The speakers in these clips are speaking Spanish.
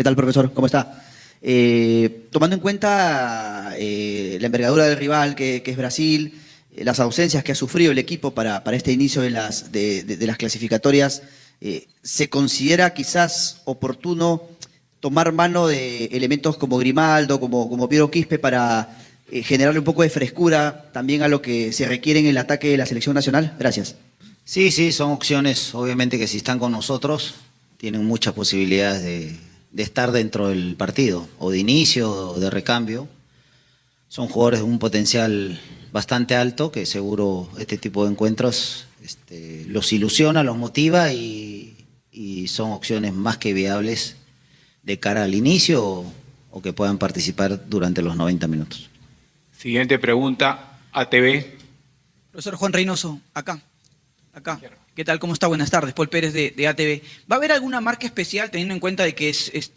¿Qué tal, profesor? ¿Cómo está? Tomando en cuenta la envergadura del rival que es Brasil, las ausencias que ha sufrido el equipo para este inicio de las clasificatorias, ¿se considera quizás oportuno tomar mano de elementos como Grimaldo, como Piero Quispe para generarle un poco de frescura también a lo que se requiere en el ataque de la selección nacional? Gracias. Sí, sí, son opciones, obviamente que si están con nosotros, tienen muchas posibilidades de estar dentro del partido, o de inicio, o de recambio. Son jugadores de un potencial bastante alto, que seguro este tipo de encuentros los ilusiona, los motiva y son opciones más que viables de cara al inicio o que puedan participar durante los 90 minutos. Siguiente pregunta, ATV. Profesor Juan Reynoso, acá. ¿Qué tal? ¿Cómo está? Buenas tardes. Paul Pérez de ATV. ¿Va a haber alguna marca especial teniendo en cuenta de que es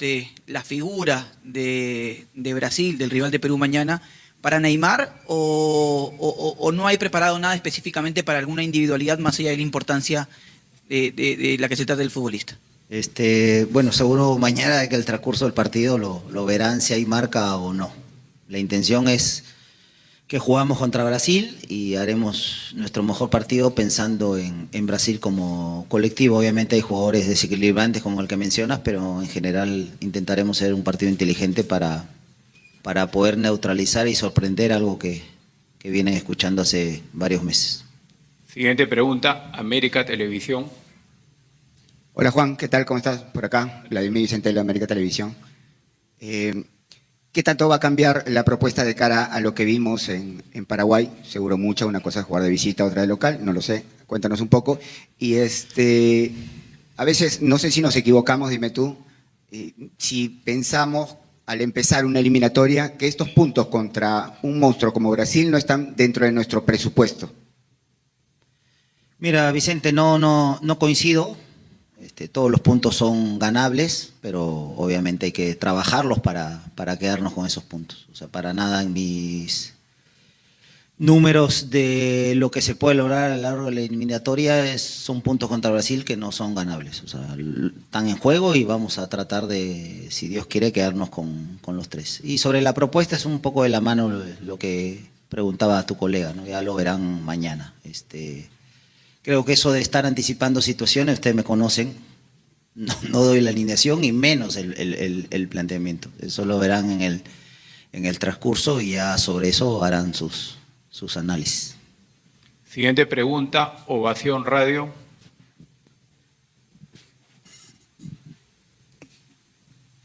la figura de Brasil, del rival de Perú mañana, para Neymar o no hay preparado nada específicamente para alguna individualidad más allá de la importancia de la que se trata del futbolista? Bueno, seguro mañana que el transcurso del partido lo verán si hay marca o no. La intención es que jugamos contra Brasil y haremos nuestro mejor partido pensando en Brasil como colectivo. Obviamente hay jugadores desequilibrantes como el que mencionas, pero en general intentaremos hacer un partido inteligente para poder neutralizar y sorprender algo que vienen escuchando hace varios meses. Siguiente pregunta, América Televisión. Hola Juan, ¿qué tal? ¿Cómo estás? Por acá, Vladimir Vicente de la América Televisión. ¿Qué tanto va a cambiar la propuesta de cara a lo que vimos en Paraguay? Seguro mucho, una cosa es jugar de visita, otra de local, no lo sé, cuéntanos un poco. Y a veces, no sé si nos equivocamos, dime tú, si pensamos al empezar una eliminatoria que estos puntos contra un monstruo como Brasil no están dentro de nuestro presupuesto. Mira, Vicente, no coincido. Todos los puntos son ganables, pero obviamente hay que trabajarlos para quedarnos con esos puntos. O sea, para nada en mis números de lo que se puede lograr a lo largo de la eliminatoria son puntos contra Brasil que no son ganables. O sea, están en juego y vamos a tratar de, si Dios quiere, quedarnos con los 3. Y sobre la propuesta es un poco de la mano lo que preguntaba tu colega, ¿no? Ya lo verán mañana. Creo que eso de estar anticipando situaciones, ustedes me conocen, no doy la alineación y menos el planteamiento. Eso lo verán en el transcurso y ya sobre eso harán sus análisis. Siguiente pregunta, Ovación Radio.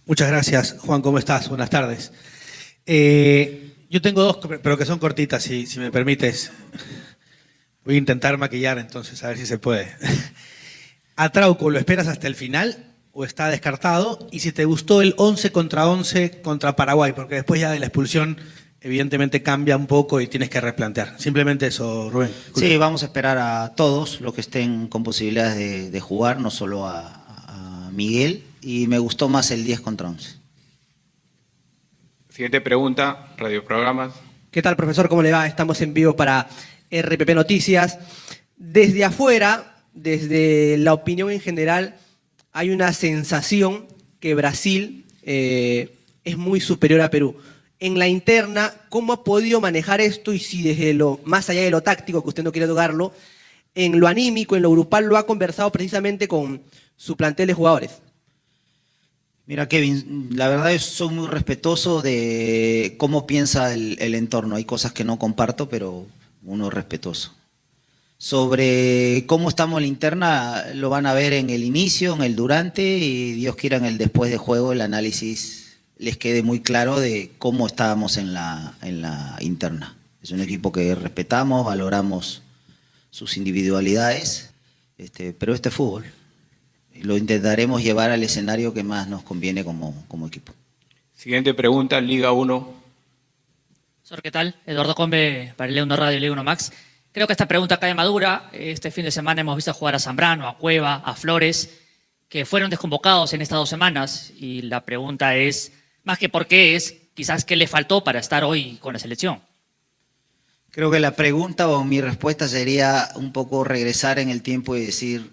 Muchas gracias, Juan. ¿Cómo estás? Buenas tardes. Yo tengo dos, pero que son cortitas, si me permites. Voy a intentar maquillar entonces, a ver si se puede. ¿A Trauco lo esperas hasta el final o está descartado? Y si te gustó el 11 contra 11 contra Paraguay, porque después ya de la expulsión evidentemente cambia un poco y tienes que replantear. Simplemente eso, Rubén. Sí, vamos a esperar a todos los que estén con posibilidades de jugar, no solo a Miguel, y me gustó más el 10 contra 11. Siguiente pregunta, Radioprogramas. ¿Qué tal, profesor? ¿Cómo le va? Estamos en vivo para RPP Noticias. Desde afuera, desde la opinión en general, hay una sensación que Brasil es muy superior a Perú. En la interna, ¿cómo ha podido manejar esto? Y si desde lo más allá de lo táctico, que usted no quiere tocarlo, en lo anímico, en lo grupal, lo ha conversado precisamente con su plantel de jugadores. Mira, Kevin, la verdad es soy muy respetuoso de cómo piensa el entorno. Hay cosas que no comparto, pero uno es respetuoso. Sobre cómo estamos en la interna, lo van a ver en el inicio, en el durante y Dios quiera en el después de juego, el análisis les quede muy claro de cómo estábamos en la interna. Es un equipo que respetamos, valoramos sus individualidades, pero este fútbol. Lo intentaremos llevar al escenario que más nos conviene como equipo. Siguiente pregunta, Liga 1. Profesor, ¿qué tal? Eduardo Combe para el Leo 1 Radio y Leo 1 Max. Creo que esta pregunta cae madura. Este fin de semana hemos visto jugar a Zambrano, a Cueva, a Flores, que fueron desconvocados en estas 2 semanas. Y la pregunta es, más que por qué, es quizás qué le faltó para estar hoy con la selección. Creo que la pregunta o mi respuesta sería un poco regresar en el tiempo y decir,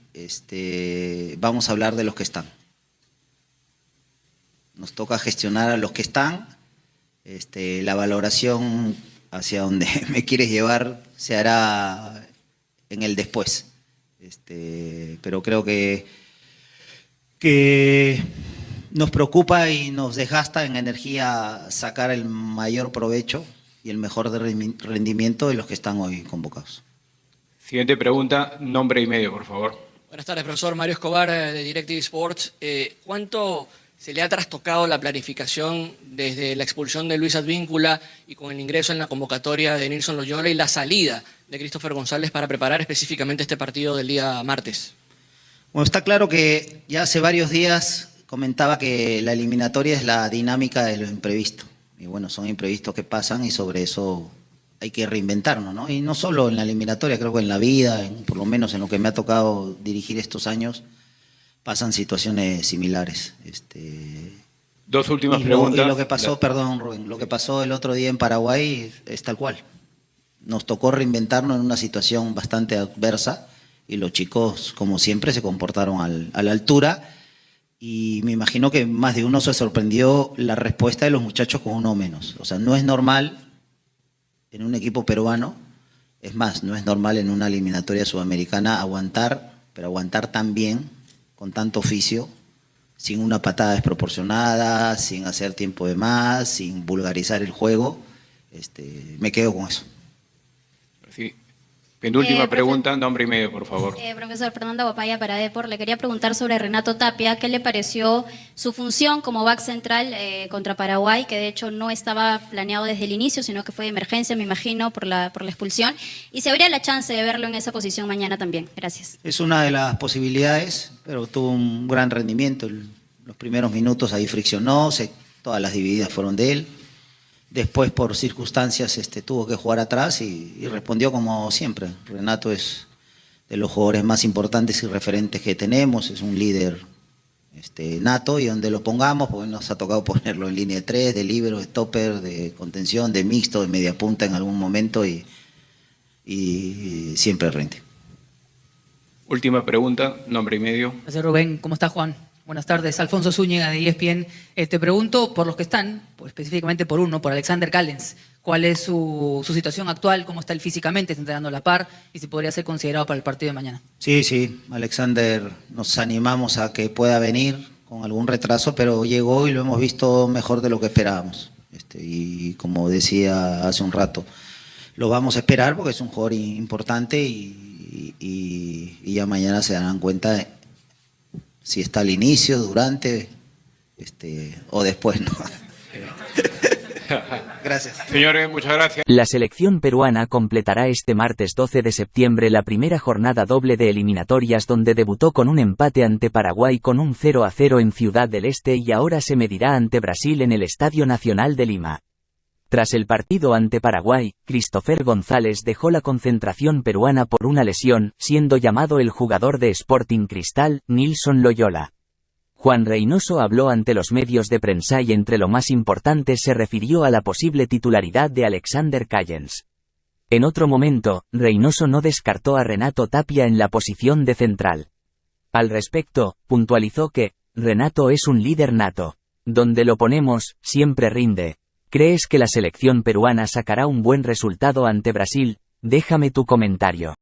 vamos a hablar de los que están. nos toca gestionar a los que están. La valoración hacia donde me quieres llevar se hará en el después. Pero creo que nos preocupa y nos desgasta en energía sacar el mayor provecho y el mejor rendimiento de los que están hoy convocados. Siguiente pregunta, nombre y medio, por favor. Buenas tardes, profesor. Mario Escobar, de DirecTV Sports. ¿Cuánto se le ha trastocado la planificación desde la expulsión de Luis Advíncula y con el ingreso en la convocatoria de Nilson Loyola y la salida de Christopher González para preparar específicamente este partido del día martes? Bueno, está claro que ya hace varios días comentaba que la eliminatoria es la dinámica de lo imprevisto. Y bueno, son imprevistos que pasan y sobre eso hay que reinventarnos, ¿no? Y no solo en la eliminatoria, creo que en la vida, por lo menos en lo que me ha tocado dirigir estos años, pasan situaciones similares. Dos últimas preguntas. Y lo que pasó, perdón, Rubén, lo que pasó el otro día en Paraguay es tal cual. Nos tocó reinventarnos en una situación bastante adversa y los chicos, como siempre, se comportaron a la altura. Y me imagino que más de uno se sorprendió la respuesta de los muchachos con uno menos. O sea, no es normal en un equipo peruano, es más, no es normal en una eliminatoria sudamericana aguantar, pero aguantar tan bien, con tanto oficio, sin una patada desproporcionada, sin hacer tiempo de más, sin vulgarizar el juego. Me quedo con eso. Sí. Penúltima pregunta, nombre y medio, por favor. Profesor Fernanda Guapaya para Depor, le quería preguntar sobre Renato Tapia, ¿qué le pareció su función como back central contra Paraguay, que de hecho no estaba planeado desde el inicio, sino que fue de emergencia, me imagino, por la expulsión? Y si habría la chance de verlo en esa posición mañana también. Gracias. Es una de las posibilidades, pero tuvo un gran rendimiento. Los primeros minutos ahí friccionó, todas las divididas fueron de él. Después, por circunstancias, tuvo que jugar atrás y respondió como siempre. Renato es de los jugadores más importantes y referentes que tenemos, es un líder nato, y donde lo pongamos, pues nos ha tocado ponerlo en línea de 3, de líbero, de stopper, de contención, de mixto, de media punta en algún momento y siempre rinde. Última pregunta, nombre y medio. Gracias, Rubén. ¿Cómo está, Juan? Buenas tardes, Alfonso Zúñiga de ESPN. Te pregunto por los que están, pues, específicamente por uno, por Alexander Callens. ¿Cuál es su situación actual? ¿Cómo está él físicamente? ¿Está entrenando a la par? ¿Y si podría ser considerado para el partido de mañana? Sí, Alexander, nos animamos a que pueda venir con algún retraso, pero llegó y lo hemos visto mejor de lo que esperábamos. Y como decía hace un rato, lo vamos a esperar porque es un jugador importante y ya mañana se darán cuenta si está al inicio, durante, o después, ¿no? Gracias. Señores, muchas gracias. La selección peruana completará este martes 12 de septiembre la primera jornada doble de eliminatorias, donde debutó con un empate ante Paraguay con un 0-0 en Ciudad del Este y ahora se medirá ante Brasil en el Estadio Nacional de Lima. Tras el partido ante Paraguay, Christopher González dejó la concentración peruana por una lesión, siendo llamado el jugador de Sporting Cristal, Nilson Loyola. Juan Reynoso habló ante los medios de prensa y entre lo más importante se refirió a la posible titularidad de Alexander Callens. En otro momento, Reynoso no descartó a Renato Tapia en la posición de central. Al respecto, puntualizó que Renato es un líder nato. Donde lo ponemos, siempre rinde. ¿Crees que la selección peruana sacará un buen resultado ante Brasil? Déjame tu comentario.